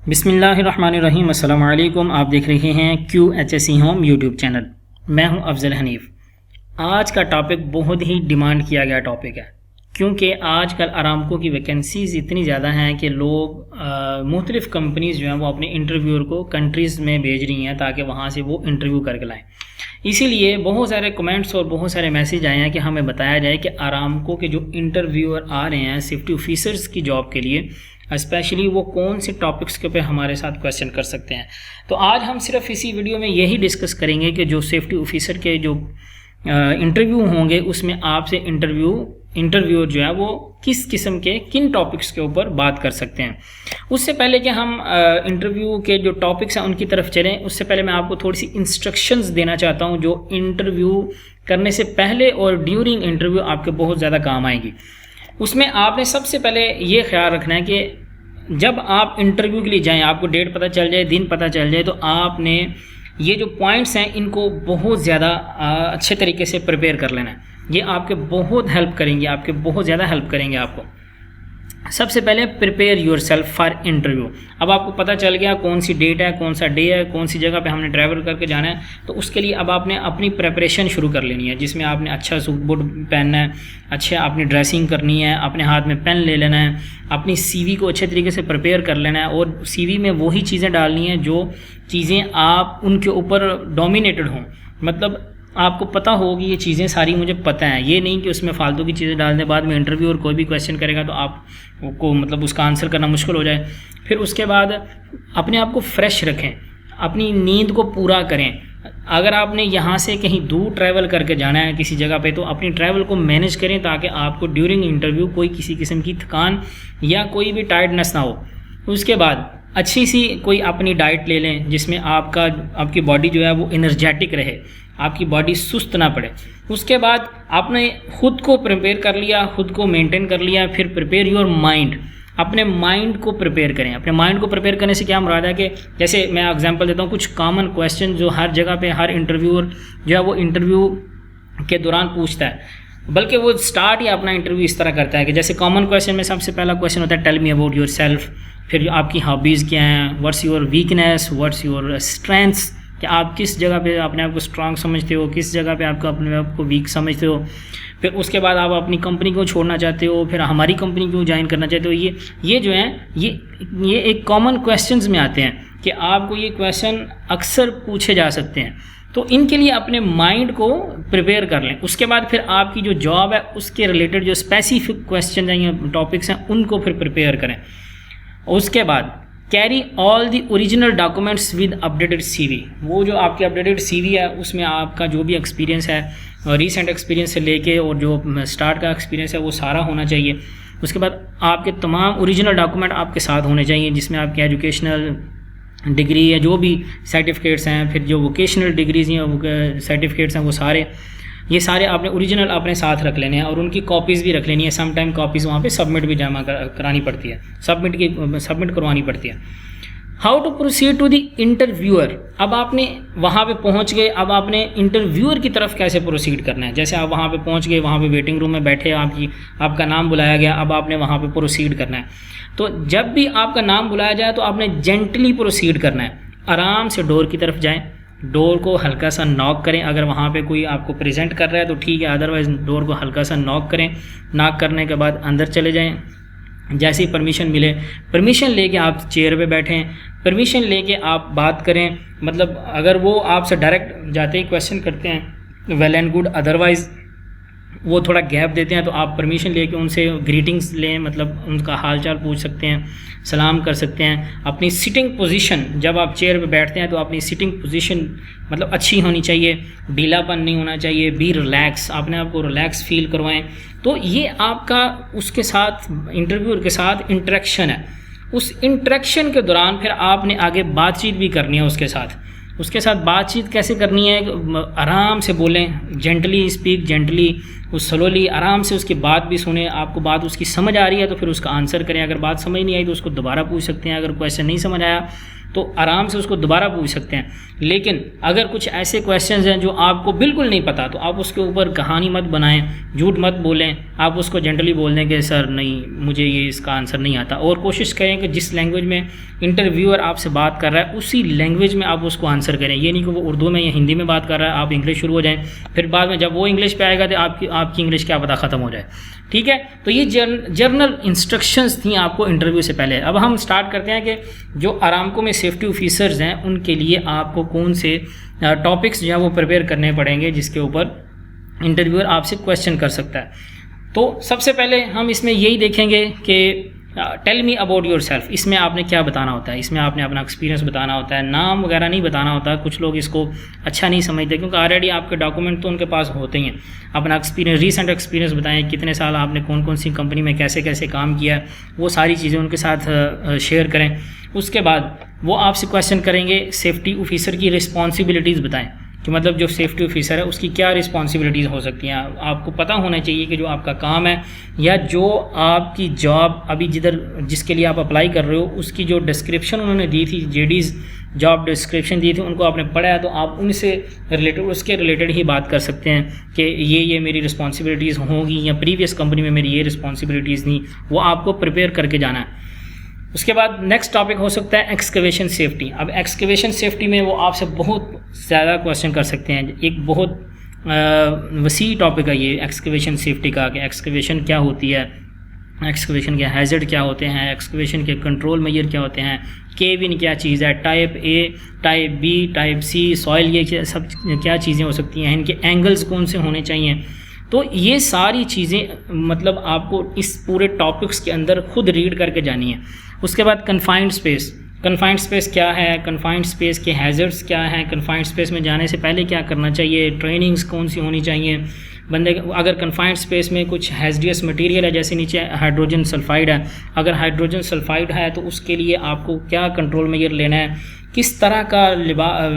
बिस्मिल्लाहिर्रहमानिर्रहीम। अस्सलाम वालेकुम। आप देख रहे हैं QHSE होम यूट्यूब चैनल। मैं हूं अफजल हनीफ। आज का टॉपिक बहुत ही डिमांड किया गया टॉपिक है, क्योंकि आजकल अरामको की वैकेंसीज़ इतनी ज़्यादा हैं कि लोग मुख्तलिफ़ कंपनीज़ जो हैं वो अपने इंटरव्यूअर को कंट्रीज़ में भेज रही हैं ताकि वहाँ से वो इंटरव्यू करके लाएँ। इसीलिए बहुत सारे कमेंट्स और बहुत सारे मैसेज आए हैं कि हमें बताया जाए कि अरामको के जो इंटरव्यूअर आ रहे हैं सेफ्टी ऑफिसर्स की जॉब के लिए, स्पेशली वो कौन से टॉपिक्स के ऊपर हमारे साथ क्वेश्चन कर सकते हैं। तो आज हम सिर्फ इसी वीडियो में यही डिस्कस करेंगे कि जो सेफ्टी ऑफिसर के जो इंटरव्यू होंगे उसमें आपसे इंटरव्यूअर जो है वो किस किस्म के किन टॉपिक्स के ऊपर बात कर सकते हैं। उससे पहले कि हम इंटरव्यू के जो टॉपिक्स हैं उनकी तरफ चलें, उससे पहले मैं आपको थोड़ी सी इंस्ट्रक्शंस देना चाहता हूं जो इंटरव्यू करने से पहले और ड्यूरिंग इंटरव्यू आपके बहुत ज़्यादा काम आएगी। उसमें आपने सबसे पहले ये ख्याल रखना है कि जब आप इंटरव्यू के लिए जाएं, आपको डेट पता चल जाए, दिन पता चल जाए, तो आपने ये जो पॉइंट्स हैं इनको बहुत ज़्यादा अच्छे तरीके से प्रिपेयर कर लेना है। ये आपके बहुत हेल्प करेंगे, आपके बहुत ज़्यादा हेल्प करेंगे आपको। सबसे पहले प्रिपेयर योरसेल्फ फॉर इंटरव्यू। अब आपको पता चल गया कौन सी डेट है, कौन सा डे है, कौन सी जगह पे हमने ट्रैवल करके जाना है, तो उसके लिए अब आपने अपनी प्रिपरेशन शुरू कर लेनी है, जिसमें आपने अच्छा सूट बूट पहनना है, अच्छा अपनी ड्रेसिंग करनी है, अपने हाथ में पेन ले लेना है, अपनी CV को अच्छे तरीके से प्रिपेयर कर लेना है और CV में वही चीज़ें डालनी है जो चीज़ें आप उनके ऊपर डोमिनेटेड हों। मतलब आपको पता होगी ये चीज़ें सारी मुझे पता है, ये नहीं कि उसमें फालतू की चीज़ें डालने बाद में इंटरव्यू और कोई भी क्वेश्चन करेगा तो आपको मतलब उसका आंसर करना मुश्किल हो जाए। फिर उसके बाद अपने आप को फ्रेश रखें, अपनी नींद को पूरा करें। अगर आपने यहाँ से कहीं दूर ट्रैवल करके जाना है किसी जगह पे, तो अपनी ट्रैवल को मैनेज करें ताकि आपको ड्यूरिंग इंटरव्यू कोई किसी किस्म की थकान या कोई भी टायर्डनेस ना हो। उसके बाद अच्छी सी कोई अपनी डाइट ले लें जिसमें आपकी बॉडी जो है वो एनर्जेटिक रहे, आपकी बॉडी सुस्त ना पड़े। उसके बाद आपने खुद को प्रिपेयर कर लिया, खुद को मेंटेन कर लिया, फिर प्रिपेयर योर माइंड। अपने माइंड को प्रिपेयर करें। अपने माइंड को प्रिपेयर करने से क्या मुराद है कि जैसे मैं एग्जांपल देता हूँ, कुछ कॉमन क्वेश्चन जो हर जगह पे हर इंटरव्यूअर जो है वो इंटरव्यू के दौरान पूछता है, बल्कि वो स्टार्ट ही अपना इंटरव्यू इस तरह करता है कि जैसे कॉमन क्वेश्चन में सबसे पहला क्वेश्चन होता है tell me about yourself. फिर आपकी हॉबीज़ क्या हैं, what's your weakness, what's your strengths, कि आप किस जगह पे अपने आप को स्ट्रांग समझते हो, किस जगह पे आपको अपने आप को वीक समझते हो। फिर उसके बाद आप अपनी कंपनी को छोड़ना चाहते हो, फिर हमारी कंपनी क्यों ज्वाइन करना चाहते हो। ये जो हैं ये एक कॉमन क्वेश्चंस में आते हैं कि आपको ये क्वेश्चन अक्सर पूछे जा सकते हैं, तो इनके लिए अपने माइंड को प्रिपेयर कर लें। उसके बाद फिर आपकी जो जॉब है उसके रिलेटेड जो स्पेसिफिक क्वेश्चन हैं या टॉपिक्स हैं उनको फिर प्रिपेयर करें। उसके बाद carry all the original documents with updated CV। वो जो आपकी अपडेटेड CV है उसमें आपका जो भी एक्सपीरियंस है, रीसेंट एक्सपीरियंस से लेके और जो स्टार्ट का एक्सपीरियंस है वो सारा होना चाहिए। उसके बाद आपके तमाम ओरिजिनल डॉक्यूमेंट आपके साथ होने चाहिए, जिसमें आपकी एजुकेशनल डिग्री या जो भी सर्टिफिकेट्स हैं, फिर जो वोकेशनल डिग्रीज या सर्टिफिकेट्स हैं, वो ये सारे आपने ओरिजिनल अपने साथ रख लेने हैं और उनकी कॉपीज़ भी रख लेनी है। सम टाइम कॉपीज़ वहाँ पे सबमिट भी जमा करानी पड़ती है, सबमिट करवानी पड़ती है। How to proceed to the interviewer. अब आपने वहाँ पे पहुँच गए, अब आपने इंटरव्यूअर की तरफ कैसे प्रोसीड करना है। जैसे आप वहाँ पे पहुँच गए, वहाँ पे वेटिंग रूम में बैठे, आपका नाम बुलाया गया, अब आपने वहाँ पे प्रोसीड करना है। तो जब भी आपका नाम बुलाया जाए तो आपने जेंटली प्रोसीड करना है। आराम से डोर की तरफ जाएँ, डोर को हल्का सा नॉक करें। अगर वहाँ पे कोई आपको प्रेजेंट कर रहा है तो ठीक है, अदरवाइज़ डोर को हल्का सा नॉक करें। नॉक करने के बाद अंदर चले जाएं। जैसे ही परमिशन मिले, परमिशन लेके आप चेयर पे बैठें, परमिशन लेके आप बात करें। मतलब अगर वो आपसे डायरेक्ट जाते ही क्वेश्चन करते हैं वेल एंड गुड, अदरवाइज़ वो थोड़ा गैप देते हैं तो आप परमिशन लेके उनसे ग्रीटिंग्स लें, मतलब उनका हाल चाल पूछ सकते हैं, सलाम कर सकते हैं। अपनी सिटिंग पोजीशन, जब आप चेयर पे बैठते हैं तो अपनी सिटिंग पोजीशन मतलब अच्छी होनी चाहिए, ढीलापन नहीं होना चाहिए, बी रिलैक्स, अपने आप को रिलैक्स फील करवाएं। तो ये आपका उसके साथ इंटरव्यूअर के साथ इंटरेक्शन है। उस इंटरेक्शन के दौरान फिर आपने आगे बातचीत भी करनी है उसके साथ बातचीत कैसे करनी है, आराम से बोलें, जेंटली स्पीक, जेंटली, उस स्लोली, आराम से उसकी बात भी सुने। आपको बात उसकी समझ आ रही है तो फिर उसका आंसर करें, अगर बात समझ नहीं आई तो उसको दोबारा पूछ सकते हैं। अगर क्वेश्चन नहीं समझ आया तो आराम से उसको दोबारा पूछ सकते हैं। लेकिन अगर कुछ ऐसे क्वेश्चंस हैं जो आपको बिल्कुल नहीं पता, तो आप उसके ऊपर कहानी मत बनाएं, झूठ मत बोलें, आप उसको जेंटली बोल दें कि सर नहीं, मुझे ये इसका आंसर नहीं आता। और कोशिश करें कि जिस लैंग्वेज में इंटरव्यूअर आपसे बात कर रहा है उसी लैंग्वेज में आप उसको आंसर करें। ये नहीं कि वो उर्दू में या हिंदी में बात कर रहा है, आप इंग्लिश शुरू हो जाएँ, फिर बाद में जब वो इंग्लिश पे आएगा तो आपकी इंग्लिश क्या पता ख़त्म हो जाए। ठीक है, तो ये जर्नल इंस्ट्रक्शंस थी आपको इंटरव्यू से पहले। अब हम स्टार्ट करते हैं कि जो अरामको में सेफ्टी ऑफिसर्स हैं उनके लिए आपको कौन से टॉपिक्स जो है वो प्रिपेयर करने पड़ेंगे जिसके ऊपर इंटरव्यूअर आपसे क्वेश्चन कर सकता है। तो सबसे पहले हम इसमें यही देखेंगे कि tell me about yourself. इसमें आपने क्या बताना होता है, इसमें आपने अपना एक्सपीरियंस बताना होता है, नाम वगैरह नहीं बताना होता। कुछ लोग इसको अच्छा नहीं समझते क्योंकि ऑलरेडी आपके डॉक्यूमेंट तो उनके पास होते ही हैं। अपना एक्सपीरियंस, रीसेंट एक्सपीरियंस बताएं, कितने साल आपने कौन कौन सी कंपनी में कैसे कैसे काम किया, वो सारी चीज़ें उनके साथ शेयर करें। उसके बाद वो आपसे क्वेश्चन करेंगे सेफ्टी ऑफिसर की रिस्पॉन्सिबिलिटीज़ बताएँ कि मतलब जो सेफ्टी ऑफिसर है उसकी क्या रिस्पॉन्सिबिलिटीज़ हो सकती हैं। आपको पता होना चाहिए कि जो आपका काम है या जो आपकी जॉब अभी जिसके लिए आप अप्लाई कर रहे हो उसकी जो डिस्क्रिप्शन उन्होंने दी थी, जेडीज़ जॉब डिस्क्रिप्शन दी थी, उनको आपने पढ़ा है तो आप उनसे उसके रिलेटेड ही बात कर सकते हैं कि ये मेरी रिस्पॉन्सिबिलिटीज़ होंगी या प्रीवियस कंपनी में मेरी ये रिस्पॉन्सिबिलिटीज़ थी। वो आपको प्रिपेयर करके जाना है। उसके बाद नेक्स्ट टॉपिक हो सकता है एक्सकवेशन सेफ्टी। अब एक्सकवेशन सेफ्टी में वो आपसे बहुत ज़्यादा क्वेश्चन कर सकते हैं। एक बहुत वसी टॉपिक है ये एक्सकवेशन सेफ्टी का कि एक्सकवेशन क्या होती है, एक्सकवेशन के हैज़र्ड क्या होते हैं, एक्सकवेशन के कंट्रोल मेजर क्या होते हैं, केबिन क्या चीज़ है, type A, type B, type C, soil, ये सब क्या चीज़ें हो सकती हैं, इनके एंगल्स कौन से होने चाहिए। तो ये सारी चीज़ें मतलब आपको इस पूरे टॉपिक्स के अंदर खुद रीड करके जानी है। उसके बाद कन्फाइंड स्पेस, कन्फाइंड स्पेस क्या है, कन्फाइंड स्पेस के हैज़र्ड्स क्या हैं, कन्फाइंड स्पेस में जाने से पहले क्या करना चाहिए, ट्रेनिंग्स कौन सी होनी चाहिए बंदे। अगर कन्फाइंड स्पेस में कुछ हैज़र्डियस मटेरियल है, जैसे नीचे हाइड्रोजन सल्फाइड है, अगर हाइड्रोजन सल्फाइड है तो उसके लिए आपको क्या कंट्रोल मेजर लेना है, किस तरह का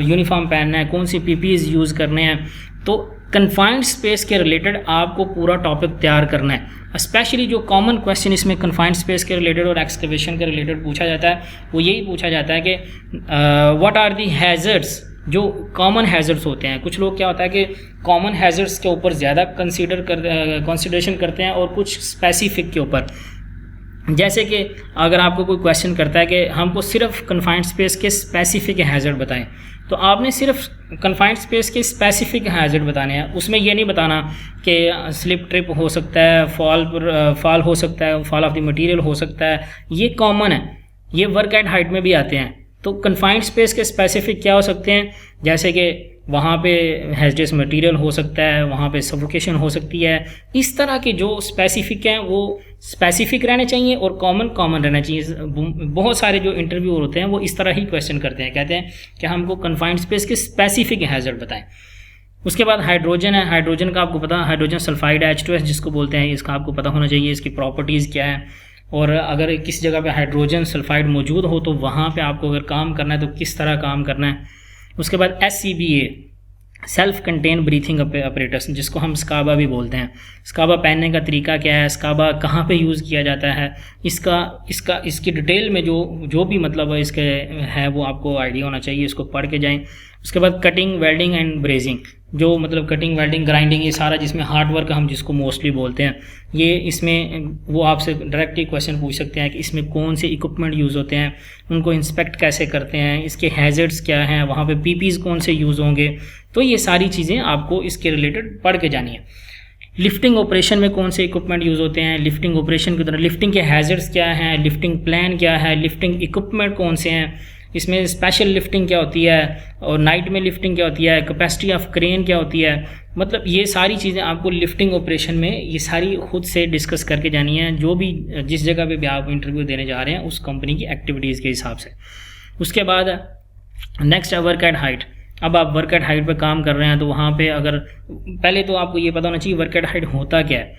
यूनिफॉर्म पहनना है, कौन सी पीपीज़ यूज़ करने हैं। तो कन्फाइंड स्पेस के रिलेटेड आपको पूरा टॉपिक तैयार करना है। स्पेशली जो कॉमन क्वेश्चन इसमें कन्फाइंड स्पेस के रिलेटेड और एक्सकवेशन के रिलेटेड पूछा जाता है वो यही पूछा जाता है कि व्हाट आर दी हैज़र्ड्स, जो कॉमन हैज़र्ड्स होते हैं। कुछ लोग क्या होता है कि कॉमन हैज़र्ड्स के ऊपर ज़्यादा कंसिडरेशन करते हैं और कुछ स्पेसिफिक के ऊपर। जैसे कि अगर आपको कोई क्वेश्चन करता है कि हमको सिर्फ कन्फाइंड स्पेस के स्पेसिफिक हैज़र्ड बताएं, तो आपने सिर्फ कन्फाइंड स्पेस के स्पेसिफिक हैज़र्ड बताने हैं। उसमें ये नहीं बताना कि स्लिप ट्रिप हो सकता है, फॉल हो सकता है, फॉल ऑफ द मटेरियल हो सकता है, ये कॉमन है, ये वर्क एट हाइट में भी आते हैं। तो कन्फाइंड स्पेस के स्पेसिफिक क्या हो सकते हैं, जैसे कि वहाँ पे हैज़र्डियस मटेरियल हो सकता है, वहाँ पे सफोकेशन हो सकती है। इस तरह के जो स्पेसिफिक हैं वो स्पेसिफिक रहने चाहिए और कॉमन रहना चाहिए। बहुत सारे जो इंटरव्यूअर होते हैं वो इस तरह ही क्वेश्चन करते हैं, कहते हैं कि हमको कन्फाइंड स्पेस के स्पेसिफिक हैज़र्ड बताएं। उसके बाद हाइड्रोजन है, हाइड्रोजन का आपको पता, हाइड्रोजन सल्फाइड है, H2S जिसको बोलते हैं, इसका आपको पता होना चाहिए इसकी प्रॉपर्टीज़ क्या है। और अगर किसी जगह पे हाइड्रोजन सल्फाइड मौजूद हो तो वहाँ पे आपको अगर काम करना है तो किस तरह काम करना है। उसके बाद SCBA, self contain breathing apparatus, जिसको हम स्काबा भी बोलते हैं। स्काबा पहनने का तरीका क्या है, स्काबा कहाँ पे यूज़ किया जाता है, इसकी डिटेल में जो भी मतलब इसके है वो आपको आइडिया होना चाहिए, इसको पढ़ के जाएं। उसके बाद कटिंग, वेल्डिंग एंड ब्रेजिंग, जो मतलब कटिंग, वेल्डिंग, ग्राइंडिंग, ये सारा जिसमें हार्ड वर्क हम जिसको मोस्टली बोलते हैं, ये इसमें वो आपसे डायरेक्टली क्वेश्चन पूछ सकते हैं कि इसमें कौन से इक्विपमेंट यूज़ होते हैं, उनको इंस्पेक्ट कैसे करते हैं, इसके हैज़र्ड्स क्या हैं, वहाँ पे पीपीज़ कौन से यूज़ होंगे। तो ये सारी चीज़ें आपको इसके रिलेटेड पढ़ के जानी है। लिफ्टिंग ऑपरेशन में कौन से इक्विपमेंट यूज़ होते हैं, लिफ्टिंग ऑपरेशन की तरह लिफ्टिंग के हैज़र्ड्स क्या हैं, लिफ्टिंग प्लान क्या है, लिफ्टिंग इक्विपमेंट कौन से हैं, इसमें स्पेशल लिफ्टिंग क्या होती है और नाइट में लिफ्टिंग क्या होती है, कैपेसिटी ऑफ क्रेन क्या होती है। मतलब ये सारी चीज़ें आपको लिफ्टिंग ऑपरेशन में ये सारी खुद से डिस्कस करके जानी है, जो भी जिस जगह पे भी आप इंटरव्यू देने जा रहे हैं उस कंपनी की एक्टिविटीज़ के हिसाब से। उसके बाद नेक्स्ट है वर्क एट हाइट। अब आप वर्क एट हाइट पे काम कर रहे हैं तो वहाँ पे अगर पहले तो आपको ये पता होना चाहिए वर्क एट हाइट होता क्या है,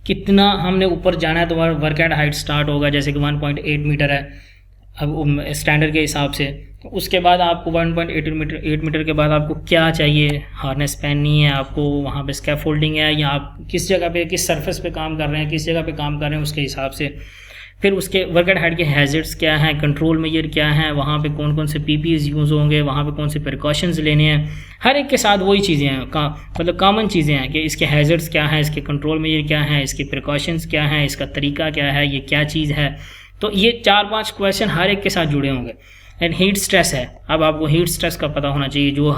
कितना हमने ऊपर जाना है। तो वर्क एट हाइट स्टार्ट होगा जैसे कि 1.8 मीटर है अब स्टैंडर्ड के हिसाब से। तो उसके बाद आपको 1.8 मीटर के बाद आपको क्या चाहिए, हार्नेस पहननी है आपको, वहाँ पे स्कैफोल्डिंग है, या आप किस जगह पे किस सरफेस पे काम कर रहे हैं, किस जगह पे काम कर रहे हैं उसके हिसाब से। फिर उसके वर्क एट हाइट के हैजर्ड्स क्या हैं, कंट्रोल मेजर क्या हैं, वहाँ पे कौन कौन से पीपीज यूज़ होंगे, वहाँ पे कौन से प्रिकॉशंस लेने हैं। हर एक के साथ वही चीज़ें हैं, मतलब कॉमन चीज़ें हैं कि इसके हैजर्ड्स क्या हैं, इसके कंट्रोल मेजर क्या हैं, इसके प्रिकॉशंस क्या हैं, इसका तरीका क्या है, ये क्या चीज़ है। तो ये 4-5 क्वेश्चन हर एक के साथ जुड़े होंगे। एंड हीट स्ट्रेस है, अब आपको हीट स्ट्रेस का पता होना चाहिए, जो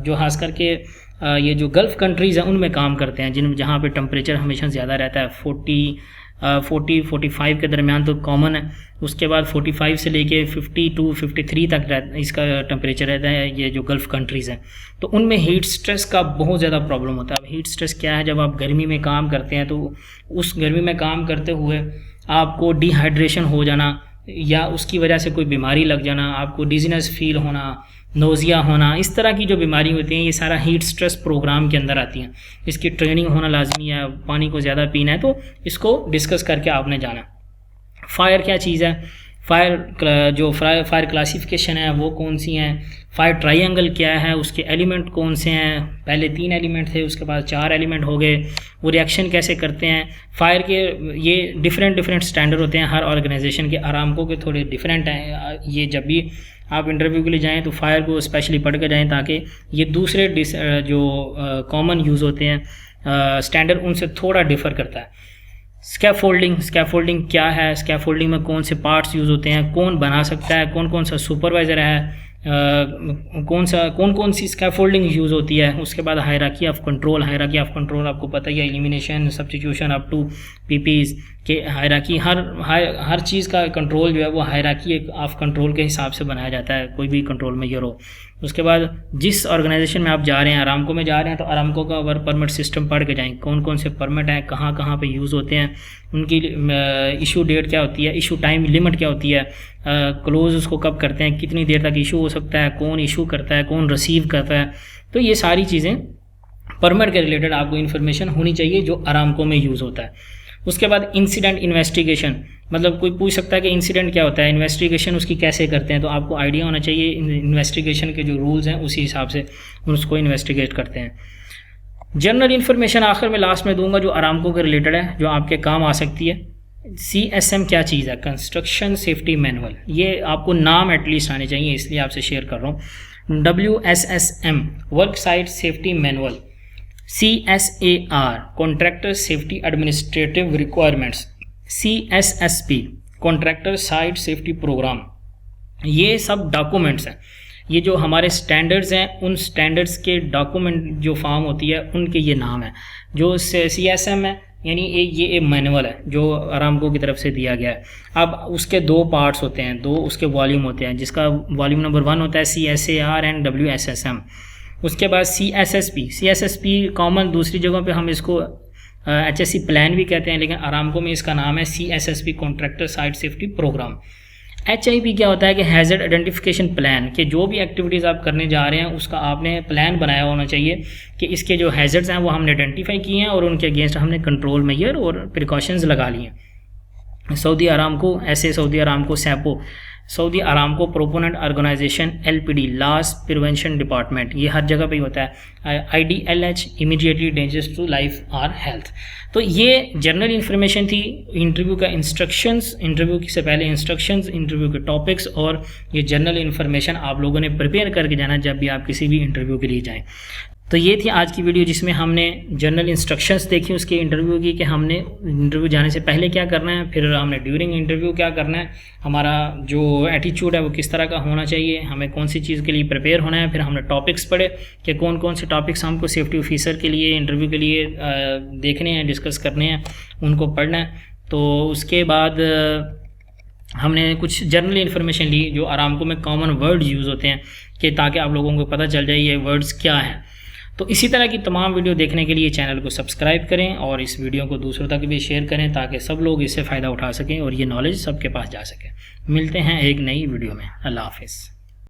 खास करके ये जो गल्फ़ कंट्रीज़ हैं उनमें काम करते हैं, जहाँ पे टेम्परेचर हमेशा ज़्यादा रहता है, 40-45 के दरमियान तो कॉमन है। उसके बाद 45 से लेके 52-53 तक इसका टेम्परेचर रहता है, ये जो गल्फ़ कंट्रीज़ हैं। तो उनमें हीट स्ट्रेस का बहुत ज़्यादा प्रॉब्लम होता है। अब हीट स्ट्रेस क्या है, जब आप गर्मी में काम करते हैं तो उस गर्मी में काम करते हुए आपको डिहाइड्रेशन हो जाना या उसकी वजह से कोई बीमारी लग जाना, आपको डिजीनेस फील होना, नोज़िया होना, इस तरह की जो बीमारी होती हैं ये सारा हीट स्ट्रेस प्रोग्राम के अंदर आती हैं। इसकी ट्रेनिंग होना लाजमी है, पानी को ज़्यादा पीना है, तो इसको डिस्कस करके आपने जाना। फायर क्या चीज़ है, फायर क्लासिफिकेशन है वो कौन सी हैं, फायर ट्रायंगल क्या है, उसके एलिमेंट कौन से हैं, पहले 3 एलिमेंट थे, उसके बाद 4 एलिमेंट हो गए, वो रिएक्शन कैसे करते हैं। फायर के ये डिफरेंट स्टैंडर्ड होते हैं हर ऑर्गेनाइजेशन के, अरामको के थोड़े डिफरेंट हैं। ये जब भी आप इंटरव्यू के लिए जाएं तो फायर को स्पेशली पढ़ कर जाएं, ताकि ये दूसरे जो कॉमन यूज़ होते हैं स्टैंडर्ड उनसे थोड़ा डिफ़र करता है। स्कैफोल्डिंग क्या है, स्कैफोल्डिंग में कौन से पार्ट्स यूज़ होते हैं, कौन बना सकता है, कौन कौन सा सुपरवाइज़र है, कौन कौन सी स्कैफोल्डिंग यूज़ होती है। उसके बाद हायरार्की ऑफ कंट्रोल आपको पता ही है, elimination, substitution up to PPs के हायरार्की, हर चीज़ का कंट्रोल जो है वो हायरार्की ऑफ कंट्रोल के हिसाब से बनाया जाता है, कोई भी कंट्रोल मेजर हो। उसके बाद जिस ऑर्गेनाइजेशन में आप जा रहे हैं, अरामको में जा रहे हैं, तो अरामको का वर्क परमिट सिस्टम पढ़ के जाएँ, कौन कौन से परमिट हैं, कहाँ पे यूज़ होते हैं, उनकी इशू डेट क्या होती है, इशू टाइम लिमिट क्या होती है, क्लोज उसको कब करते हैं, कितनी देर तक इशू हो सकता है, कौन इशू करता है, कौन रिसीव करता है। तो ये सारी चीज़ें परमिट के रिलेटेड आपको इन्फॉर्मेशन होनी चाहिए जो अरामको में यूज़ होता है। उसके बाद इंसिडेंट इन्वेस्टिगेशन, मतलब कोई पूछ सकता है कि इंसिडेंट क्या होता है, इन्वेस्टिगेशन उसकी कैसे करते हैं, तो आपको आइडिया होना चाहिए इन्वेस्टिगेशन के जो रूल्स हैं उसी हिसाब से उसको इन्वेस्टिगेट करते हैं। जनरल इन्फॉर्मेशन आखिर में लास्ट में दूंगा जो अरामको के रिलेटेड है, जो आपके काम आ सकती है। CSM क्या चीज़ है, कंस्ट्रक्शन सेफ्टी मैनुअल, ये आपको नाम एटलीस्ट आने चाहिए, इसलिए आपसे शेयर कर रहा हूँ। WSSM work site safety manual, CSAR contractor safety administrative requirements, CSSP contractor site safety program. ये सब डॉक्यूमेंट्स हैं, ये जो हमारे स्टैंडर्ड्स हैं उन स्टैंडर्ड्स के डॉक्यूमेंट जो फॉर्म होती है उनके ये नाम है। जो CSM है यानी ये एक मैनुअल है जो अरामको की तरफ से दिया गया है। अब उसके 2 पार्ट्स होते हैं, 2 उसके वॉल्यूम होते हैं, जिसका वॉल्यूम नंबर 1 होता है CSAR एंड WSSM। उसके बाद CSSP कॉमन दूसरी जगहों पे हम इसको HSC प्लान भी कहते हैं, लेकिन अरामको में इसका नाम है CSSP contractor site safety program. HIP क्या होता है कि हैज़र्ड आइडेंटिफिकेशन प्लान, कि जो भी एक्टिविटीज़ आप करने जा रहे हैं उसका आपने प्लान बनाया होना चाहिए कि इसके जो हैज़र्ड्स हैं वो हमने आइडेंटिफाई किए हैं और उनके अगेंस्ट हमने कंट्रोल मेजर और प्रिकॉशंस लगा लिए हैं। Saudi Aramco SAPO, Saudi Aramco proponent organization LPD loss prevention department, ये हर जगह पे ही होता है। IDLH immediately dangerous to life और हेल्थ। तो ये जनरल इन्फॉर्मेशन थी, इंटरव्यू का इंस्ट्रक्शंस, इंटरव्यू से पहले इंस्ट्रक्शंस, इंटरव्यू के टॉपिक्स, और ये जनरल इन्फॉर्मेशन आप लोगों ने प्रिपेयर करके जाना जब भी आप किसी भी इंटरव्यू के लिए जाएँ। तो ये थी आज की वीडियो जिसमें हमने जनरल इंस्ट्रक्शंस देखी उसके इंटरव्यू की, कि हमने इंटरव्यू जाने से पहले क्या करना है, फिर हमने ड्यूरिंग इंटरव्यू क्या करना है, हमारा जो एटीट्यूड है वो किस तरह का होना चाहिए, हमें कौन सी चीज़ के लिए प्रिपेयर होना है। फिर हमने टॉपिक्स पढ़े कि कौन कौन से टॉपिक्स हमको सेफ्टी ऑफिसर के लिए इंटरव्यू के लिए देखने हैं, डिस्कस करने हैं, उनको पढ़ना है। तो उसके बाद हमने कुछ जनरल इन्फॉर्मेशन ली जो अरामको में कॉमन वर्ड्स यूज़ होते हैं, कि ताकि आप लोगों को पता चल जाए ये वर्ड्स क्या हैं। तो इसी तरह की तमाम वीडियो देखने के लिए चैनल को सब्सक्राइब करें और इस वीडियो को दूसरों तक भी शेयर करें, ताकि सब लोग इससे फ़ायदा उठा सकें और ये नॉलेज सबके पास जा सके। मिलते हैं एक नई वीडियो में। अल्लाह हाफ़िज़।